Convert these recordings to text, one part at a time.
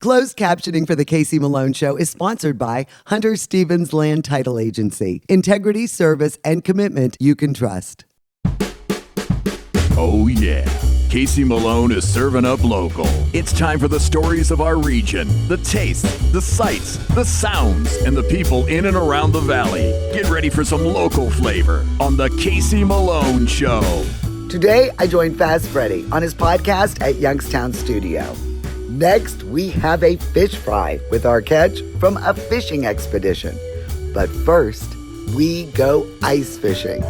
Closed captioning for the Casey Malone Show is sponsored by Hunter Stevens Land Title Agency. Integrity, service, and commitment you can trust. Oh yeah, Casey Malone is serving up local. It's time for the stories of our region, the tastes, the sights, the sounds, and the people in and around the valley. Get ready for some local flavor on the Casey Malone Show. Today, I joined Fast Freddy on his podcast at Youngstown Studio. Next, we have a fish fry with our catch from a fishing expedition. But first, we go ice fishing.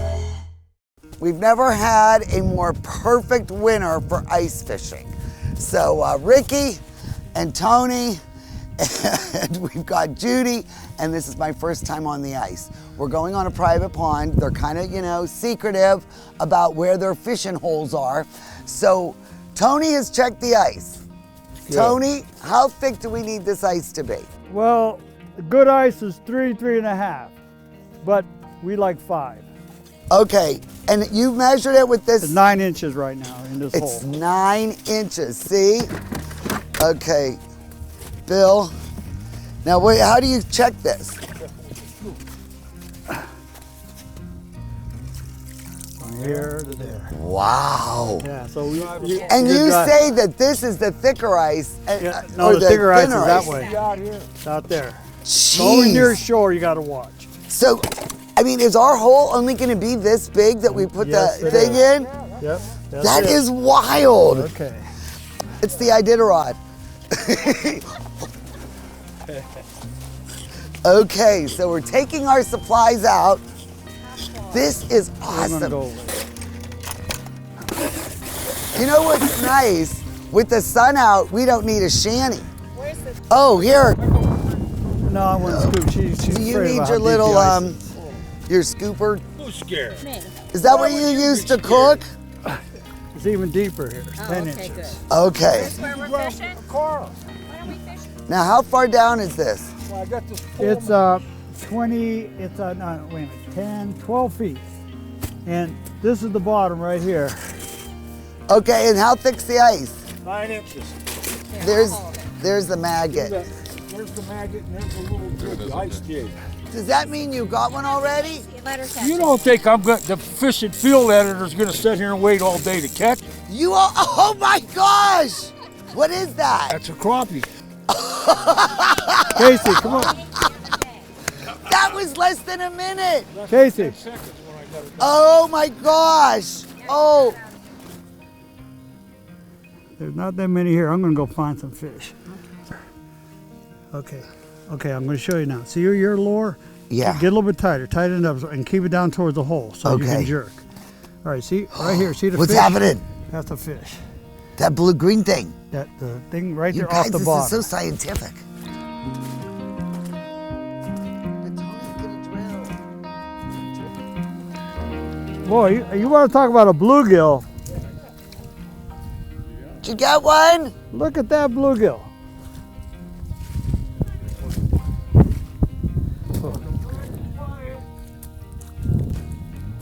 We've never had a more perfect winter for ice fishing. So Ricky and Tony, and we've got Judy, and this is my first time on the ice. We're going on a private pond. They're kind of, secretive about where their fishing holes are. So Tony has checked the ice. Good. Tony, how thick do we need this ice to be? Well, the good ice is 3.5, but we like 5. Okay, and you measured it with this? It's 9 inches right now in this hole. It's 9 inches, see? Okay, Bill. Now wait, how do you check this? From here to there. Wow. Yeah, so you say that this is the thicker ice? No, the thicker ice is thinner that way. It's out there. Jeez. Going near shore, you got to watch. So, is our hole only going to be this big that we put the thing in? Yep. That is wild. Okay. It's the Iditarod. Okay, so we're taking our supplies out. This is awesome. You know what's nice? With the sun out, we don't need a shanty. Where's the... Oh, here. No, I want to scoop. She's Do you afraid need about your how little, deep the ice is. your scooper? Who's scared? Me. Is that what you use to cook? It's even deeper here. It's 10 okay, inches. good. Okay. That's where we're fishing? Why don't we fish? Now, how far down is this? Well, I got this It's 20, it's no, wait a minute, 10, 12 feet. And this is the bottom right here. Okay, and how thick's the ice? 9 inches. There's the maggot. There's the maggot and there's a little bit of ice jig. Does that mean you got one already? You don't think the fish and field editor's gonna sit here and wait all day to catch? You are, oh my gosh! What is that? That's a crappie. Casey, come on. That was less than a minute. Casey. Oh my gosh. Oh. There's not that many here. I'm going to go find some fish. Okay, I'm going to show you now. See your lure? Yeah. Get a little bit tighter. Tighten it up and keep it down towards the hole so you can jerk. All right, see? Right here. See the What's fish? happening? That's a fish. That blue-green thing. The thing right You there guys, off the this bottom. is so scientific. Boy, you want to talk about a bluegill? Did you get one? Look at that bluegill.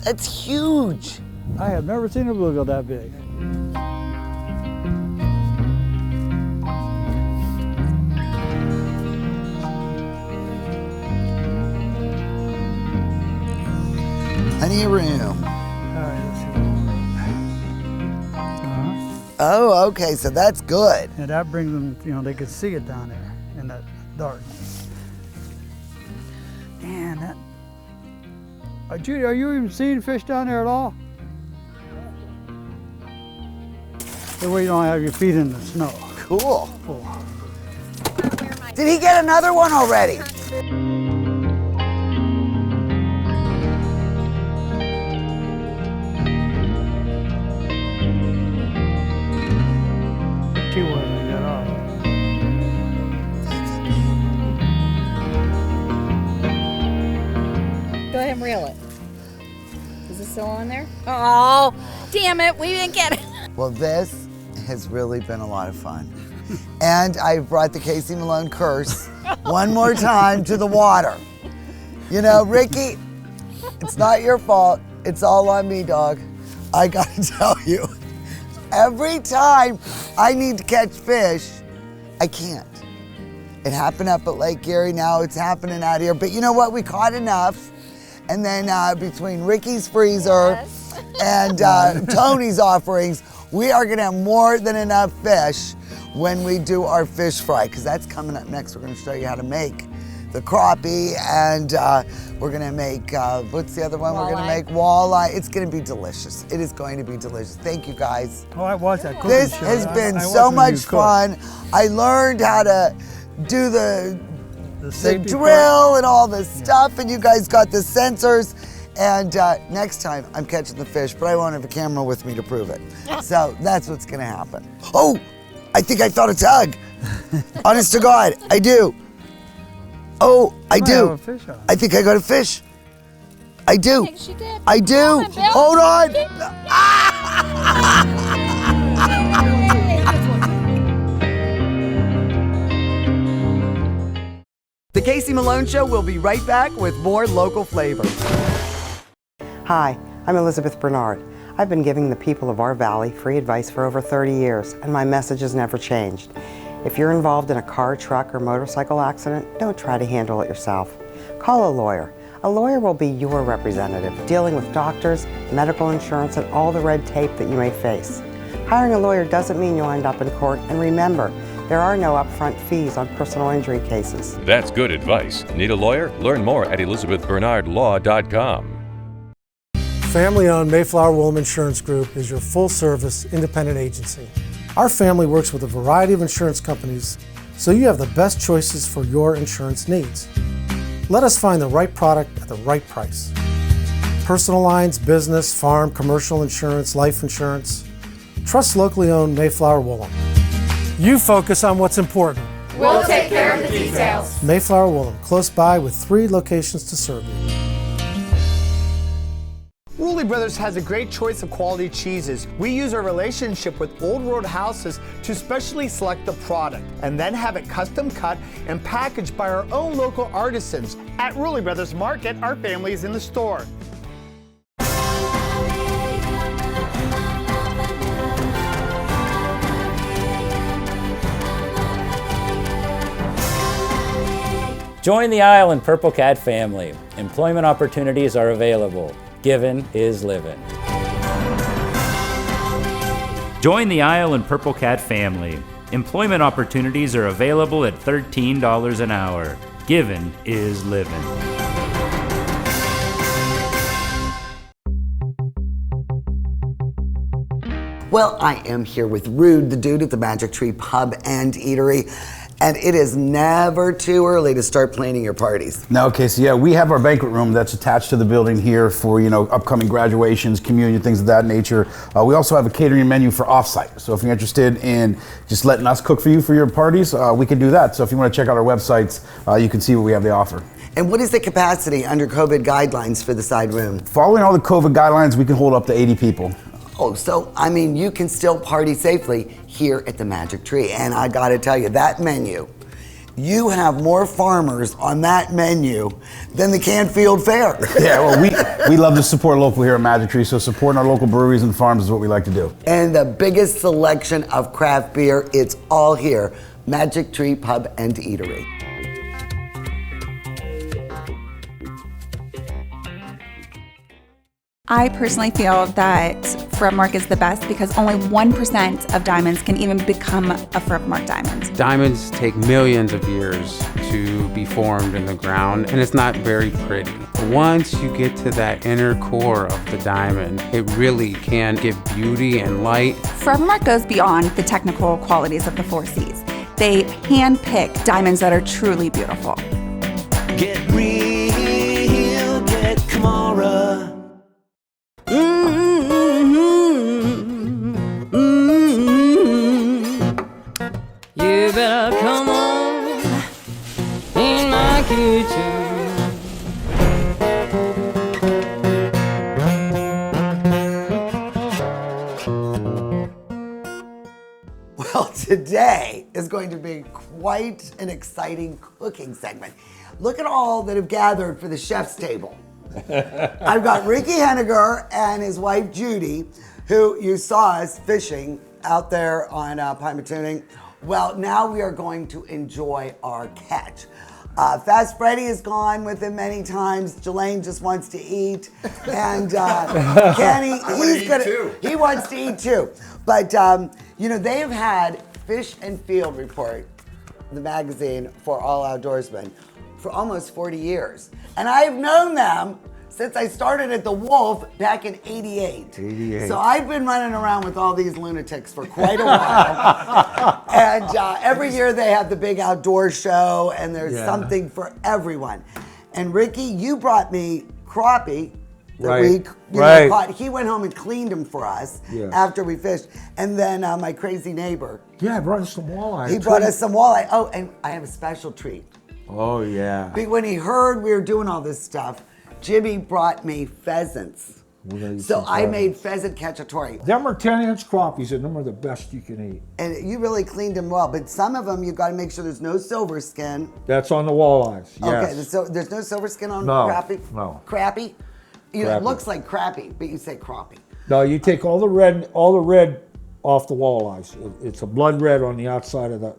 That's huge. I have never seen a bluegill that big. Plenty of room. All right, let's see. Oh, okay, so that's good. And that brings them, they can see it down there in that dark. Man, that. Judy, are you even seeing fish down there at all? The way you don't have your feet in the snow. Cool. Did he get another one already? She wasn't at all. Go ahead and reel it. Is it still on there? Oh, damn it, we didn't get it. Well, this has really been a lot of fun. And I brought the Casey Malone curse one more time to the water. Ricky, it's not your fault. It's all on me, dog. I gotta tell you, every time I need to catch fish, I can't. It happened up at Lake Erie, now it's happening out here. But you know what, we caught enough. And then between Ricky's freezer and Tony's offerings, we are gonna have more than enough fish when we do our fish fry, because that's coming up next. We're gonna show you how to make the crappie, and we're gonna make, what's the other one? Walleye. We're gonna make walleye. It's gonna be delicious. It is going to be delicious. Thank you, guys. Oh, I watched that cooking This show. has I been watched so when much you cook. fun. I learned how to do the safety drill part. and all this stuff, and you guys got the sensors. And next time I'm catching the fish, but I won't have a camera with me to prove it. So that's what's gonna happen. Oh, I think I thought a tug. Honest to God, I do. Oh, I Might have do. a fish on it. I think I got a fish. I do. think she did. I do. Come on, Bill. Hold on. The Casey Malone Show will be right back with more local flavor. Hi, I'm Elizabeth Bernard. I've been giving the people of our valley free advice for over 30 years, and my message has never changed. If you're involved in a car, truck, or motorcycle accident, don't try to handle it yourself. Call a lawyer. A lawyer will be your representative, dealing with doctors, medical insurance, and all the red tape that you may face. Hiring a lawyer doesn't mean you'll end up in court, and remember, there are no upfront fees on personal injury cases. That's good advice. Need a lawyer? Learn more at elizabethbernardlaw.com. Family-owned flowerWilm Insurance Group is your full-service independent agency. Our family works with a variety of insurance companies, so you have the best choices for your insurance needs. Let us find the right product at the right price. Personal lines, business, farm, commercial insurance, life insurance. Trust locally owned flowerWilm. You focus on what's important. We'll take care of the details. flowerWilm, close by with 3 locations to serve you. Rulli Brothers has a great choice of quality cheeses. We use our relationship with Old World Houses to specially select the product and then have it custom cut and packaged by our own local artisans. At Rulli Brothers Market, our family is in the store. Join the Isle and Purple Cat family. Employment opportunities are available. Given is living. Join the Isle and Purple Cat family. Employment opportunities are available at $13 an hour. Given is living. Well, I am here with Rude, the dude at the Magic Tree Pub and Eatery. And it is never too early to start planning your parties. No, okay, so yeah, we have our banquet room that's attached to the building here for, upcoming graduations, communion, things of that nature. We also have a catering menu for offsite. So if you're interested in just letting us cook for you for your parties, we can do that. So if you want to check out our websites, you can see what we have to offer. And what is the capacity under COVID guidelines for the side room? Following all the COVID guidelines, we can hold up to 80 people. Oh, so, you can still party safely here at the Magic Tree. And I gotta tell you, that menu, you have more farmers on that menu than the Canfield Fair. Yeah, well, we love to support local here at Magic Tree, so supporting our local breweries and farms is what we like to do. And the biggest selection of craft beer, it's all here. Magic Tree Pub and Eatery. I personally feel that Forevermark is the best because only 1% of diamonds can even become a Forevermark diamond. Diamonds take millions of years to be formed in the ground, and it's not very pretty. Once you get to that inner core of the diamond, it really can give beauty and light. Forevermark goes beyond the technical qualities of the 4 Cs. They handpick diamonds that are truly beautiful. Get real, get Kamara. You better come on in my kitchen. Well, today is going to be quite an exciting cooking segment. Look at all that have gathered for the chef's table. I've got Ricky Henniger and his wife Judy, who you saw us fishing out there on Pymatuning. Well, now we are going to enjoy our catch. Fast Freddy has gone with him many times. Jelaine just wants to eat. And Kenny, he wants to eat too. But, they have had Fish and Field Report, the magazine for all outdoorsmen, for almost 40 years. And I've known them since I started at the Wolf back in 88. So I've been running around with all these lunatics for quite a while. And every year they have the big outdoor show, and there's something for everyone. And Ricky, you brought me crappie that we caught. He went home and cleaned them for us after we fished. And then my crazy neighbor. Yeah, I brought us some walleye. He brought us some walleye. Oh, and I have a special treat. Oh, yeah. When he heard we were doing all this stuff, Jimmy brought me pheasants. So I made pheasant cacciatore. Them are 10-inch crappies, and them are the best you can eat. And you really cleaned them well, but some of them, you've got to make sure there's no silver skin. That's on the walleyes, yes. Okay, so there's no silver skin on crappie? No. Crappie? It looks like crappie, but you say crappie. No, you take all the red off the walleyes. It's a blood red on the outside of the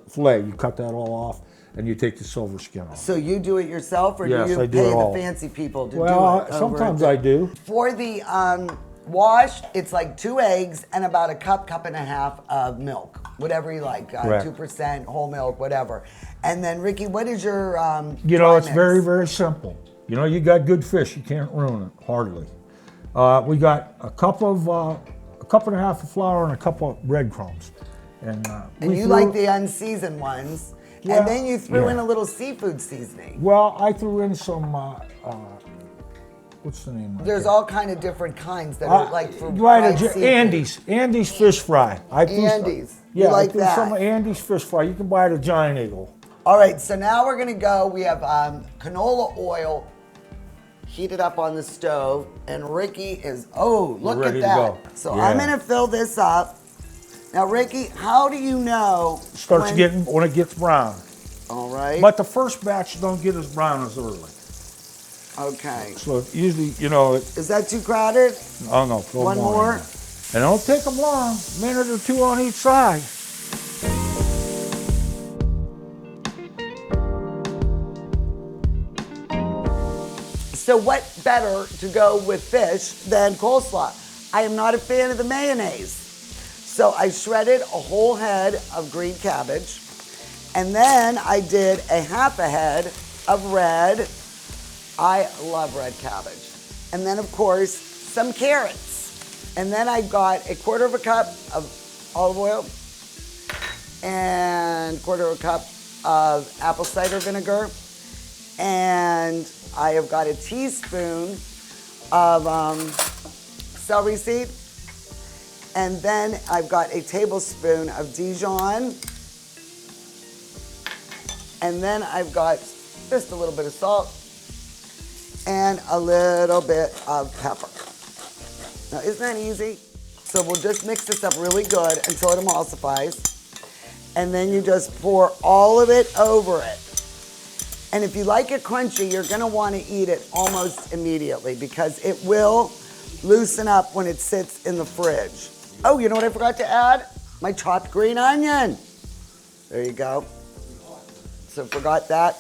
fillet. You cut that all off, and you take the silver skin off. So you do it yourself, or do you pay the fancy people to do it? Well, sometimes I do. For the wash, it's like 2 eggs and about a cup and a half of milk, whatever you like, 2% whole milk, whatever. And then Ricky, what is your it's very, very simple. You got good fish, you can't ruin it, hardly. We got a cup and a half of flour and a cup of breadcrumbs. And you like the unseasoned ones. And then you threw in a little seafood seasoning. Well, I threw in some, what's the name? There's all kind of different kinds that are like for fried seafood. Andy's fish fry. Andy's. Yeah, you like I threw that? some Andy's fish fry. You can buy it at Giant Eagle. All right, so now we're gonna go. We have canola oil heated up on the stove, and Ricky is, look at that. So I'm gonna fill this up. Now, Ricky, how do you know when it gets brown? All right. But the first batch don't get as brown as early. Okay. So usually, is that too crowded? Oh no, one more. And it'll take them long, a minute or two on each side. So what better to go with fish than coleslaw? I am not a fan of the mayonnaise. So I shredded a whole head of green cabbage, and then I did a half a head of red. I love red cabbage. And then, of course, some carrots. And then I got a 1/4 cup of olive oil and 1/4 cup of apple cider vinegar. And I have got a teaspoon of celery seed. And then I've got a tablespoon of Dijon. And then I've got just a little bit of salt and a little bit of pepper. Now, isn't that easy? So we'll just mix this up really good until it emulsifies. And then you just pour all of it over it. And if you like it crunchy, you're gonna wanna eat it almost immediately because it will loosen up when it sits in the fridge. Oh, you know what I forgot to add? My chopped green onion. There you go. So forgot that.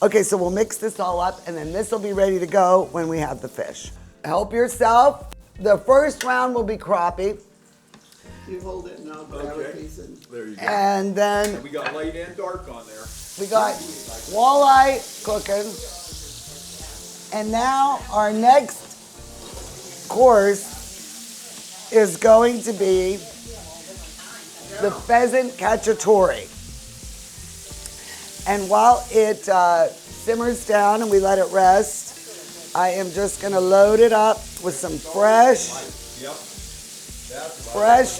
Okay, so we'll mix this all up and then this will be ready to go when we have the fish. Help yourself. The first round will be crappie. You hold it and I'll grab a piece. There you go. And then we got light and dark on there. We got walleye cooking. And now our next course is going to be the pheasant cacciatore. And while it simmers down and we let it rest, I am just gonna load it up with some fresh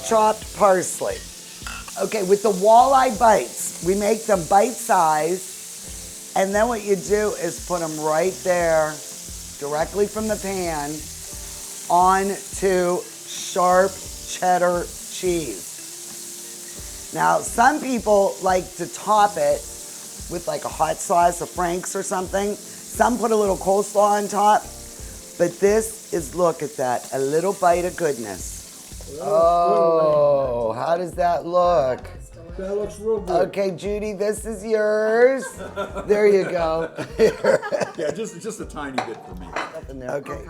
chopped parsley. Okay, with the walleye bites, we make them bite-sized, and then what you do is put them right there, directly from the pan, onto sharp cheddar cheese. Now, some people like to top it with like a hot sauce, a Frank's or something. Some put a little coleslaw on top, but this is, look at that, a little bite of goodness. Oh, how does that look? That looks real good. Okay, Judy, this is yours. There you go. Yeah, just a tiny bit for me. Okay.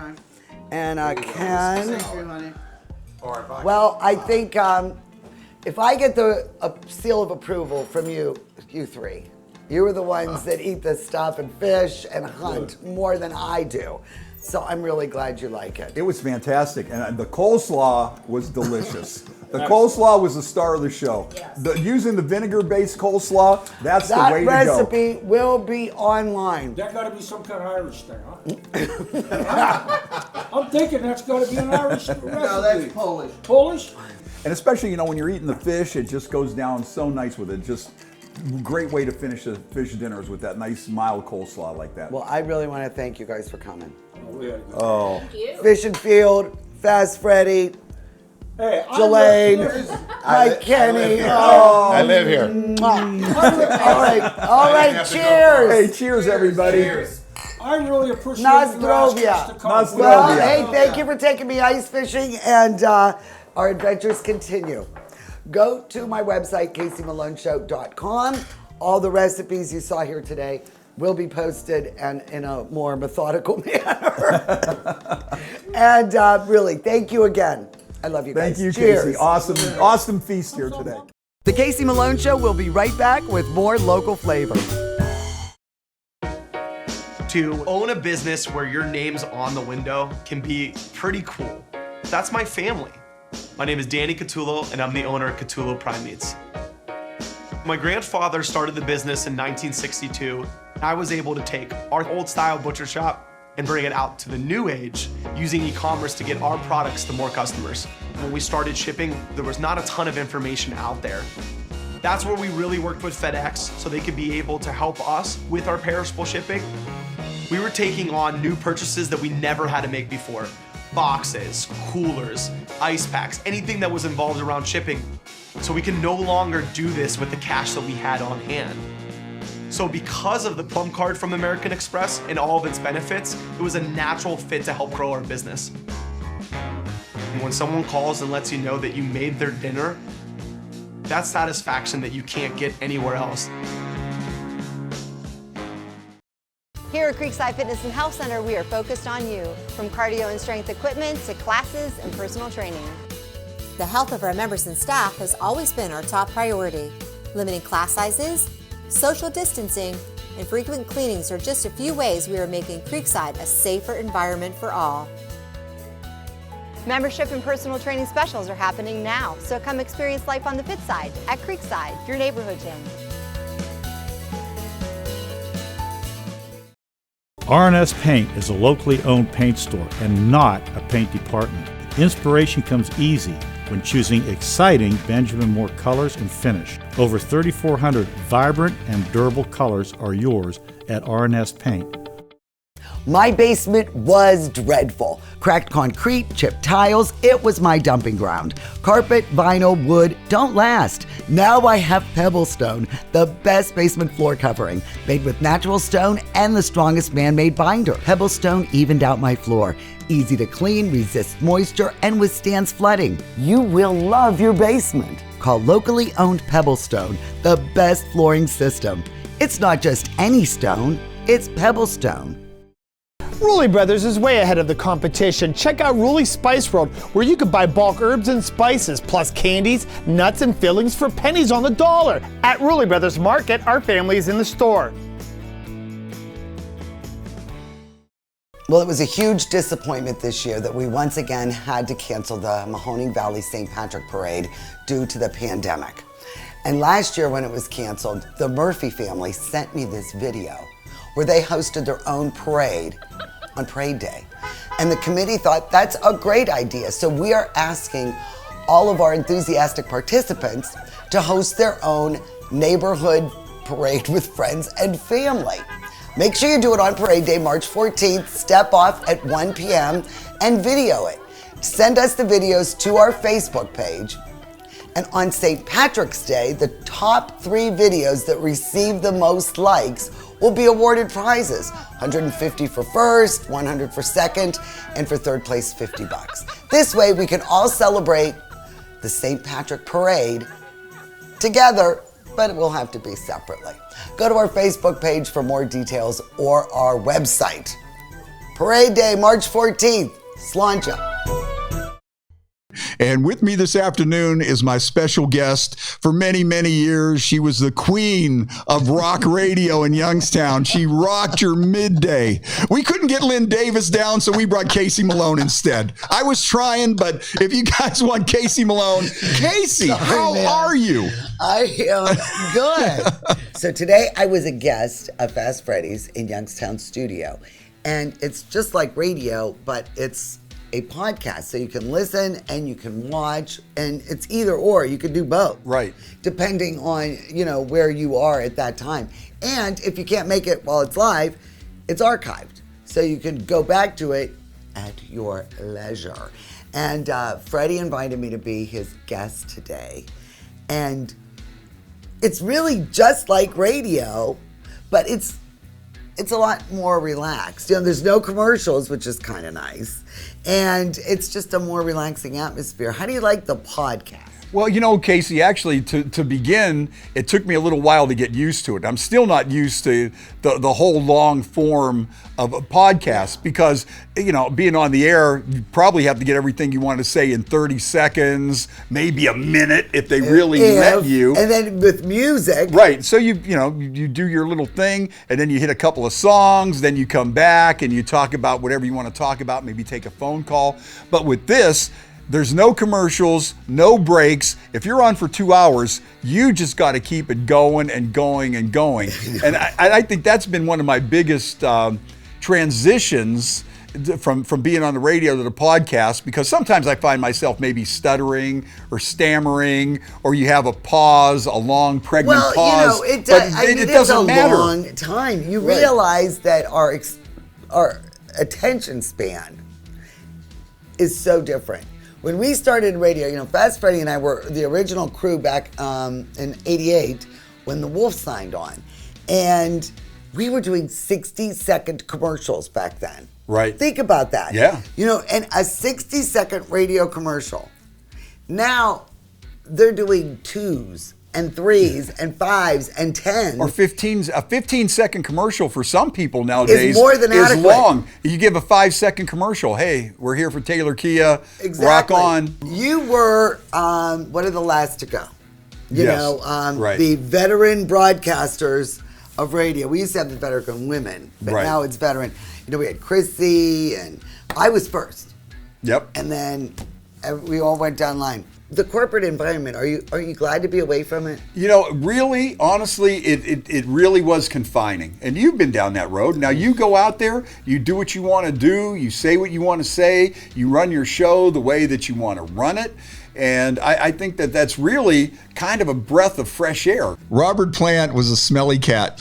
And Ken. Thank you, honey. Well, I think if I get the seal of approval from you three, you are the ones that eat this stuff and fish and hunt more than I do. So I'm really glad you like it. It was fantastic, and the coleslaw was delicious. The coleslaw was the star of the show. Yes. Using the vinegar-based coleslaw, that's the way to go. That recipe will be online. That got to be some kind of Irish thing, huh? I'm thinking that's got to be an Irish recipe. No, that's Polish. Polish? And especially, when you're eating the fish, it just goes down so nice with it. Just great way to finish the fish dinners with that nice mild coleslaw like that. Well, I really want to thank you guys for coming. Oh. Thank you. Fish and Field, Fast Freddy, Hey, Jelaine, Mike Kenny. I live here. All right, cheers. Hey, cheers, everybody. Cheers. I really appreciate Nozdrovia. Well, hey, thank you for taking me ice fishing, and our adventures continue. Go to my website, caseymaloneshow.com. All the recipes you saw here today will be posted and in a more methodical manner. And really, thank you again. I love you guys. Thank you, Cheers. Casey. Awesome feast here today. The Casey Malone Show will be right back with more local flavor. To own a business where your name's on the window can be pretty cool. That's my family. My name is Danny Catullo, and I'm the owner of Catullo Primates. My grandfather started the business in 1962. I was able to take our old style butcher shop and bring it out to the new age using e-commerce to get our products to more customers. When we started shipping, there was not a ton of information out there. That's where we really worked with FedEx so they could be able to help us with our perishable shipping. We were taking on new purchases that we never had to make before. Boxes, coolers, ice packs, anything that was involved around shipping. So we can no longer do this with the cash that we had on hand. So because of the Plum Card from American Express and all of its benefits, it was a natural fit to help grow our business. And when someone calls and lets you know that you made their dinner, that's satisfaction that you can't get anywhere else. Here at Creekside Fitness and Health Center, we are focused on you, from cardio and strength equipment to classes and personal training. The health of our members and staff has always been our top priority. Limiting class sizes, social distancing, and frequent cleanings are just a few ways we are making Creekside a safer environment for all. Membership and personal training specials are happening now, so come experience life on the fit side at Creekside, your neighborhood gym. R&S Paint is a locally owned paint store and not a paint department. Inspiration comes easy when choosing exciting Benjamin Moore colors and finish. Over 3,400 vibrant and durable colors are yours at R&S Paint. My basement was dreadful. Cracked concrete, chipped tiles, it was my dumping ground. Carpet, vinyl, wood don't last. Now I have Pebble Stone, the best basement floor covering, made with natural stone and the strongest man-made binder. Pebble Stone evened out my floor. Easy to clean, resists moisture, and withstands flooding. You will love your basement. Call locally owned Pebble Stone, the best flooring system. It's not just any stone, it's Pebble Stone. Rulli Brothers is way ahead of the competition. Check out Rulli Spice World, where you can buy bulk herbs and spices, plus candies, nuts, and fillings for pennies on the dollar. At Rulli Brothers Market, our family is in the store. Well, it was a huge disappointment this year that we once again had to cancel the Mahoning Valley St. Patrick Parade due to the pandemic. And last year when it was canceled, the Murphy family sent me this video where they hosted their own parade on Parade Day. And the committee thought that's a great idea. So we are asking all of our enthusiastic participants to host their own neighborhood parade with friends and family. Make sure you do it on Parade Day, March 14th, step off at 1 p.m. and video it. Send us the videos to our Facebook page. And on St. Patrick's Day, the top 3 videos that receive the most likes will be awarded prizes. $150 for first, $100 for second, and for third place, $50. This way we can all celebrate the St. Patrick Parade together, but it will have to be separately. Go to our Facebook page for more details or our website. Parade Day, March 14th, Sláinte. And with me this afternoon is my special guest. For many, many years, she was the queen of rock radio in Youngstown. She rocked your midday. We couldn't get Lynn Davis down, so we brought Casey Malone instead. I was trying, but if you guys want Casey Malone, Casey, how are you? I am good. So today I was a guest of Fast Freddy's in Youngstown studio. And it's just like radio, but it's a podcast, so you can listen and you can watch, and it's either or. You can do both, right? Depending on where you are at that time. And if you can't make it while it's live, it's archived, so you can go back to it at your leisure. And Freddie invited me to be his guest today, and it's really just like radio, but it's a lot more relaxed. There's no commercials, which is kind of nice. And it's just a more relaxing atmosphere. How do you like the podcast? Well, Casey, actually, to begin, it took me a little while to get used to it. I'm still not used to the whole long form of a podcast because, being on the air, you probably have to get everything you want to say in 30 seconds, maybe a minute if they really let you. And then with music. Right. So you do your little thing, and then you hit a couple of songs, then you come back and you talk about whatever you want to talk about, maybe take a phone call. But with this, there's no commercials, no breaks. If you're on for 2 hours, you just got to keep it going and going and going. And I think that's been one of my biggest transitions from being on the radio to the podcast, because sometimes I find myself maybe stuttering or stammering, or you have a pause, a long pregnant pause. It doesn't it's a matter. long time. You realize that our attention span is so different. When we started radio, Fast Freddy and I were the original crew back in '88 when the Wolf signed on. And we were doing 60-second commercials back then. Right. Think about that. Yeah. And a 60-second radio commercial. Now they're doing 2s and 3s and 5s and 10s. Or a 15-second commercial for some people nowadays is more than adequate. Long. You give a 5-second commercial. Hey, we're here for Taylor Kia. Exactly. Rock on. You were one of the last to go. Right. The veteran broadcasters of radio. We used to have the veteran women, but now it's veteran. We had Chrissy, and I was first. Yep. And then we all went down line. The corporate environment, are you glad to be away from it? Really, honestly, it really was confining. And you've been down that road. Now you go out there, you do what you want to do, you say what you want to say, you run your show the way that you want to run it. And I think that's really kind of a breath of fresh air. Robert Plant was a smelly cat.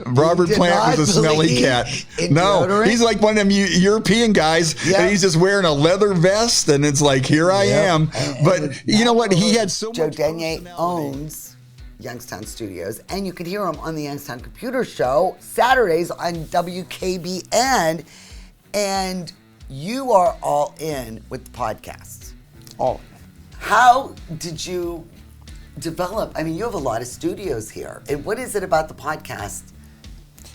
Robert Plant was a smelly cat. No, deodorant? he's like one of them European guys, and he's just wearing a leather vest, and it's like, here I am. But you know what? He had so Joe much. Denier owns Youngstown Studios, and you can hear him on the Youngstown Computer Show Saturdays on WKBN. And you are all in with the podcasts. All. How did you develop? You have a lot of studios here. And what is it about the podcast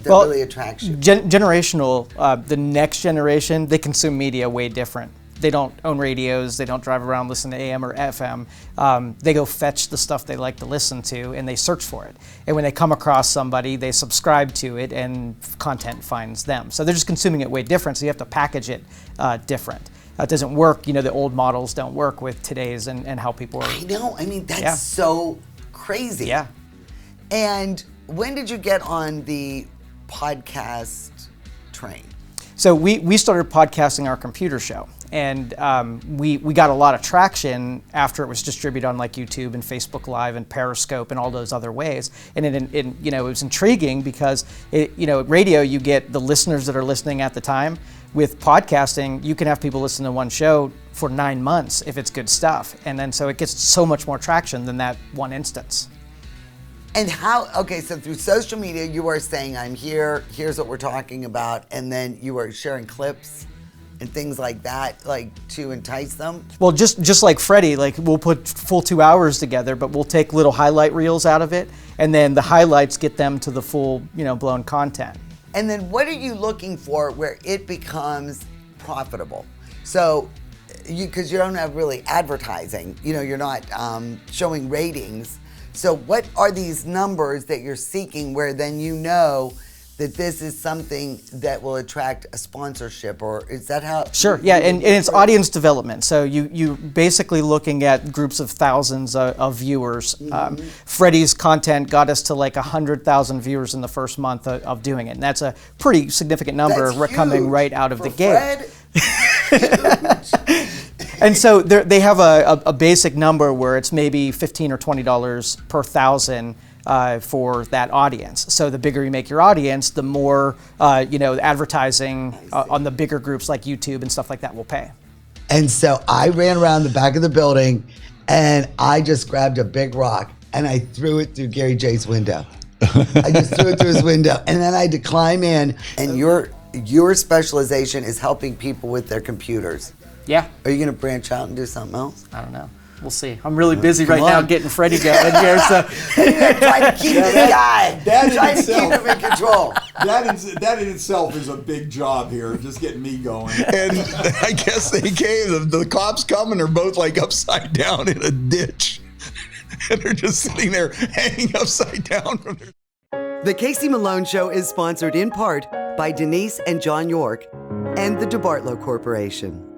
that really attracts you? Generational. The next generation, they consume media way different. They don't own radios. They don't drive around listening to AM or FM. They go fetch the stuff they like to listen to, and they search for it. And when they come across somebody, they subscribe to it, and content finds them. So they're just consuming it way different, so you have to package it different. It doesn't work, the old models don't work with today's and how people are. I know, that's so crazy. Yeah. And when did you get on the podcast train? So we started podcasting our computer show, and we got a lot of traction after it was distributed on like YouTube and Facebook Live and Periscope and all those other ways. And it was intriguing because radio, you get the listeners that are listening at the time. With podcasting, you can have people listen to one show for 9 months if it's good stuff. And then so it gets so much more traction than that one instance. And so through social media, you are saying, I'm here, here's what we're talking about, and then you are sharing clips and things like that, like to entice them? Well, just like Freddie, like we'll put full 2 hours together, but we'll take little highlight reels out of it, and then the highlights get them to the full, blown content. And then what are you looking for where it becomes profitable? So, because you don't have really advertising, you're not showing ratings. So what are these numbers that you're seeking where then that this is something that will attract a sponsorship, or is that how? Sure, yeah, and it's audience development. So you basically looking at groups of thousands of viewers. Freddie's content got us to like 100,000 viewers in the first month of doing it, and that's a pretty significant number coming right out of the gate. And so they have a basic number where it's maybe $15 or $20 per thousand for that audience. So the bigger you make your audience, the more advertising on the bigger groups like YouTube and stuff like that will pay. And so I ran around the back of the building and I just grabbed a big rock and I threw it through Gary J's window. I just threw it through his window, and then I had to climb in. And your specialization is helping people with their computers. Yeah. Are you going to branch out and do something else? I don't know. We'll see. I'm really busy now getting Freddie going here. So trying to keep this guy. Trying to keep him in control. That in itself is a big job here, just getting me going. And I guess they came. The cops come and they're both like upside down in a ditch, and they're just sitting there hanging upside down from their. The Casey Malone Show is sponsored in part by Denise and John York and the DeBartolo Corporation.